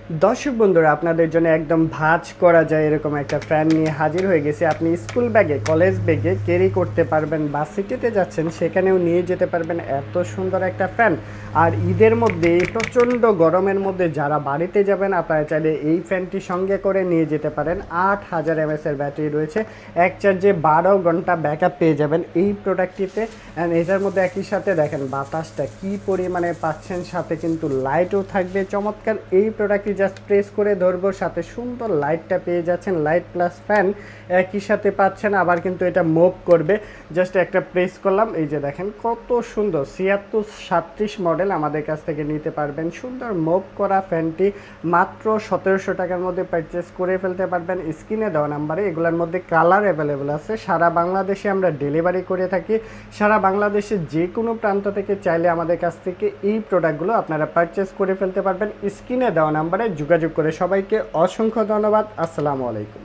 দর্শক বন্ধুরা, আপনাদের জন্য একদম ভাঁজ করা যায় এরকম একটা ফ্যান নিয়ে হাজির হয়ে গেছি। আপনি স্কুল ব্যাগে, কলেজ ব্যাগে ক্যারি করতে পারবেন বা সিটিতে যাচ্ছেন সেখানেও নিয়ে যেতে পারবেন এত সুন্দর একটা ফ্যান। আর ঈদের মধ্যে এই প্রচণ্ড গরমের মধ্যে যারা বাড়িতে যাবেন আপনারা চাইলে এই ফ্যানটি সঙ্গে করে নিয়ে যেতে পারেন। 8000 mAh ব্যাটারি রয়েছে, এক চার্জে 12 ঘন্টা ব্যাকআপ পেয়ে যাবেন এই প্রোডাক্টটিতে। অ্যান্ড এটার মধ্যে একই সাথে দেখেন বাতাসটা কী পরিমাণে পাচ্ছেন, সাথে কিন্তু লাইটও থাকবে চমৎকার। এই প্রোডাক্টটি জাস্ট প্রেস করে ধরবো, সাথে সুন্দর লাইটটা পেয়ে যাচ্ছেন, লাইট প্লাস ফ্যান একই সাথে পাচ্ছেন। আবার কিন্তু এটা মুভ করবে, জাস্ট একটা প্রেস করলাম, এই যে দেখেন কত সুন্দর 7637 মডেল আমাদের কাছ থেকে নিতে পারবেন। সুন্দর মুভ করা ফ্যানটি মাত্র 1700 টাকার মধ্যে পারচেস করে ফেলতে পারবেন। স্ক্রিনে দেওয়া নাম্বারে এগুলোর মধ্যে কালার অ্যাভেলেবেল আছে। সারা বাংলাদেশে আমরা ডেলিভারি করে থাকি। সারা বাংলাদেশের যে কোনো প্রান্ত থেকে চাইলে আমাদের কাছ থেকে এই প্রোডাক্টগুলো আপনারা পারচেস করে ফেলতে পারবেন। স্ক্রিনে দেওয়া নাম্বারে যোগাযোগ করে। সবাইকে অসংখ্য ধন্যবাদ। আসসালামু আলাইকুম।